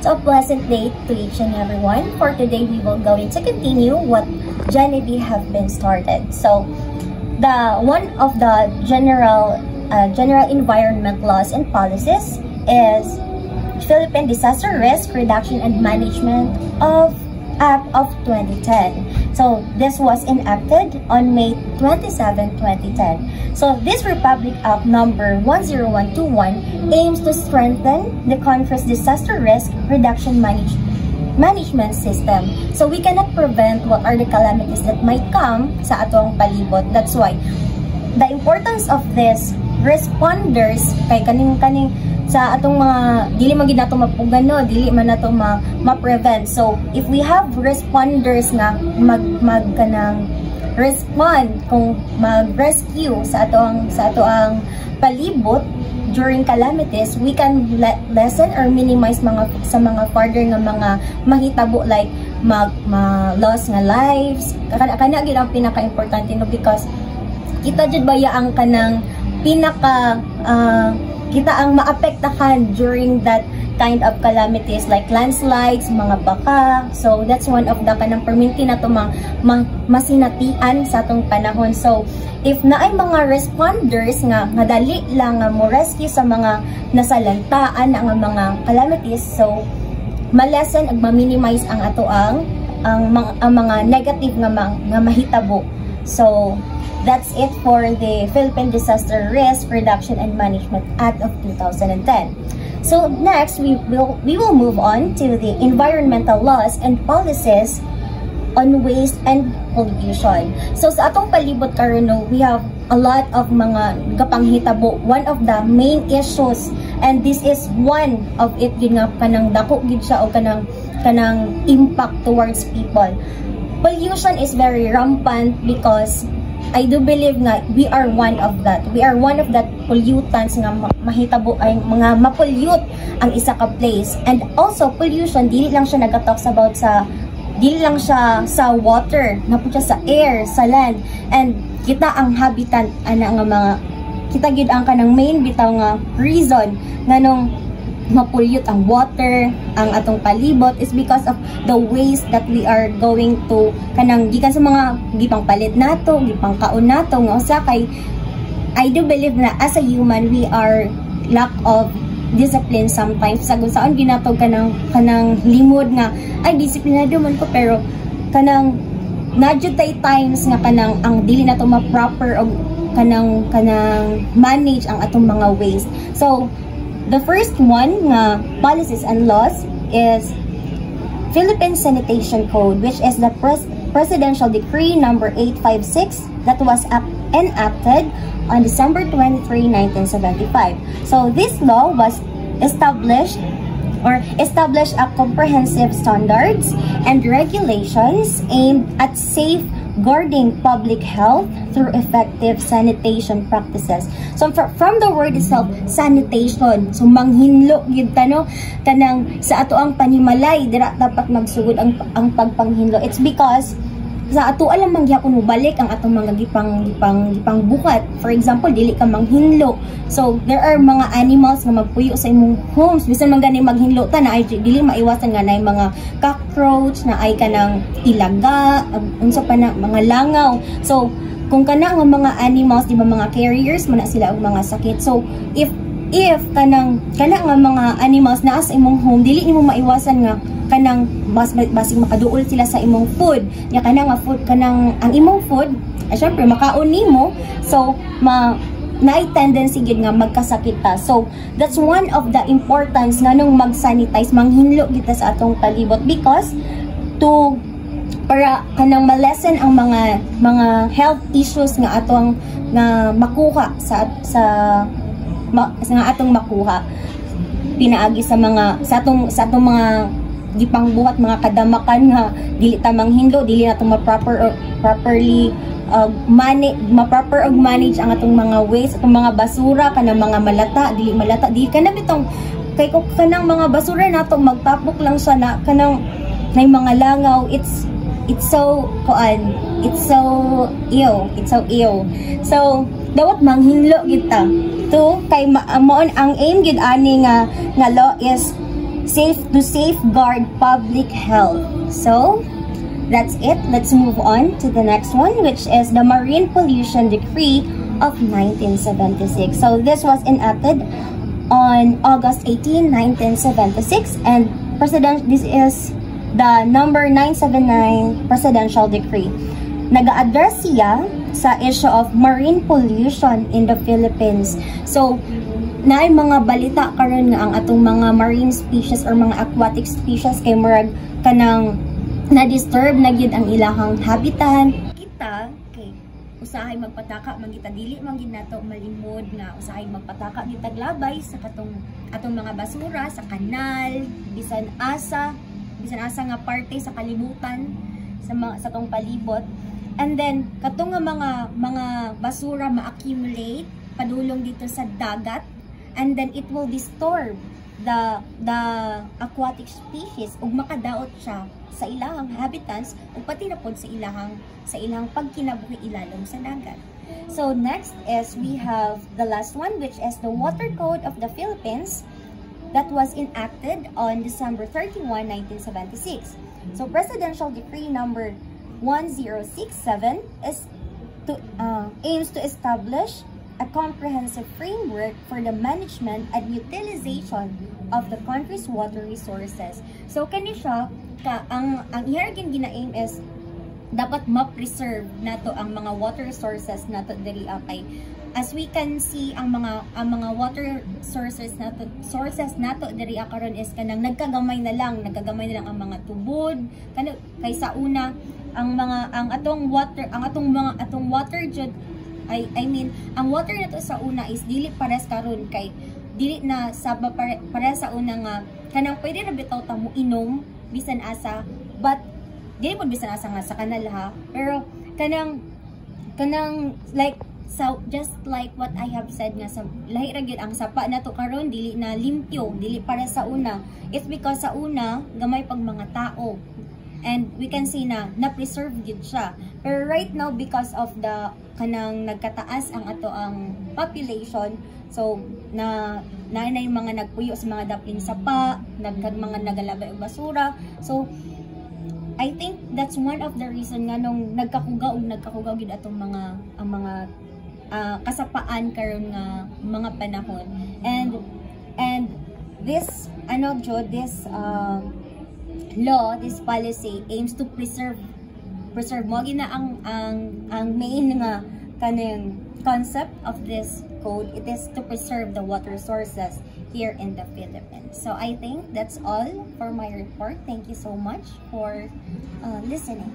So a pleasant day to each and everyone. For today, we will going to continue what Genevieve have been started. So one of the general environment laws and policies is Philippine Disaster Risk Reduction and Management Act of 2010. So this was enacted on May 27, 2010. So this Republic Act number 10121 aims to strengthen the country's disaster risk reduction management system. So we cannot prevent what are the calamities that might come sa atong palibot. That's why the importance of this responders kay kaning sa atong mga dili man gid nato mapugano, dili man nato ma-prevent. So if we have responders nga kanang respond kung mag-rescue sa atoang palibot during calamities, we can lessen or minimize sa mga further nga mga mahitabo like loss nga lives. Kana gid ang pinaka-importante no, because kita jud baya ang kanang kita ang maapektahan during that kind of calamities like landslides, mga baka. So that's one of the kanang perminti na to masinatian sa atong panahon. So if naay mga responders nga dali lang nga mo rescue sa mga nasalantaan ang mga calamities, so ma-lessen ag ma-minimize ang atoang ang mga negative nga mahitabo. So that's it for the Philippine Disaster Risk Reduction and Management Act of 2010. So next, we will move on to the environmental laws and policies on waste and pollution. So sa atong palibot karon, we have a lot of mga kapanghitabo. One of the main issues, and this is one of it gid nga kanang dako gid siya o kanang impact towards people. Pollution is very rampant because I do believe nga we are one of that. We are one of that pollutants nga mahitabo ay mga ma-pollute ang isa ka place. And also pollution dili lang siya nag-talks about dili lang siya sa water, napud siya sa air, sa land. And kita ang habitat ana nga mga kita gid ang kanang main bitaw nga reason nganong ma-pollute ang water, ang atong palibot is because of the waste that we are going to kanang gikan sa mga gipang palit nato, gipang kaon nato nga usa kay I do believe na as a human we are lack of discipline sometimes. Sagun saon ginatog kanang limod nga ay disiplinado man ko, pero kanang nadyo tay times nga kanang ang dili nato ma-proper og kanang manage ang atong mga waste. So the first one nga policies and laws is Philippine Sanitation Code, which is the Presidential Decree number 856 that was enacted on December 23, 1975. So this law was established a comprehensive standards and regulations aimed at safeguarding public health through effective sanitation practices. So from the word itself, sanitation, so manghinlo gid no kanang sa ato ang panimalay dira dapat magsugod ang pagpanghinlo. It's because sa ato alam mangyapon mo balik ang atong mga gipang bukat. For example, dili ka manghinlo. So there are mga animals nga magpuyo sa imong homes. Bisan man gani maghinlo ta na ay dili maiwasan nga na mga cockroach na ay kanang ilaga, unsa pa na mga langaw. So kung kana nga mga animals, di ba mga carriers man sila og mga sakit. So if kanang kana nga mga animals naa sa imong home, dili nimo maiwasan nga kanang basig makaduol sila sa imong food. Ya kanang nga food kanang ang imong food, ay syempre makaon nimo. So naay tendency gid nga magkasakit ta. So that's one of the importance nganong mag-sanitize, manghinlo kita sa atong palibot, because para kanang ma-lessen ang mga health issues nga atong nga makuha sa atong makuha pinaagi sa atong mga gipang buhat, mga kadamakan nga dili ta manghinlo, dili nato properly manage ang atong mga waste, atong mga basura, kanang mga malata, dili kana bitong kay ko kanang mga basura nato magtapok lang siya na kanang may mga langaw. It's so ill. So dawat manghinlo kita to kay moon ang aim gid ani nga law is safeguard public health. So that's it. Let's move on to the next one, which is the Marine Pollution Decree of 1976. So this was enacted on August 18, 1976, and this is the number 979 Presidential Decree. Nag-address siya sa issue of marine pollution in the Philippines. So, naay mga balita karon nga ang atong mga marine species or mga aquatic species kay murag kanang na-disturb na gyud ang ilahang habitat. Kita kay usahay magpataka mangita dili man gyud nato malimod nga usahay magpataka gyud taglabay sa atong mga basura sa kanal, bisan asa nga parte sa kalibutan sa tong palibot. And then katong nga mga basura ma-accumulate padulong dito sa dagat, and then it will disturb the aquatic species ug makadaot siya sa ilahang habitats ug pati na pod sa ilahang pagkinabuhi ilalom sa dagat. So next is we have the last one, which is the Water Code of the Philippines that was enacted on December 31, 1976. So Presidential Decree number 1067 aims to establish a comprehensive framework for the management and utilization of the country's water resources. So kani siya ang ihagin gina-aim is dapat ma-preserve nato ang mga water resources nato diri kay as we can see ang mga water sources nato diri karon is kanang nagkagamay na lang ang mga tubod kay sa una ang atong water jud I mean ang water nato sa una is dili pares karon kay dili na sa para sa una nga kanang pwede ra bitaw ta mo inom bisan asa, but dili pod bisan asa nga sa kanal ha, pero kanang like so just like what I have said nga sa lahi ra gyud ang sapa nato karon dili na limpyo, dili para sa una. It's because sa una gamay pag mga tao, and we can see na preserve gyud siya. Pero right now because of the kanang nagkataas ang population, so na yung mga nagpuyo sa mga dapling sapa, mga nagalabay og basura. So I think that's one of the reason nga nung nagkakugaw gyud atong mga kasapaan karon nga mga panahon. And this law, this policy aims to preserve mo gina ang main nga kanang concept of this code. It is to preserve the water sources here in the Philippines. So I think that's all for my report. Thank you so much for listening.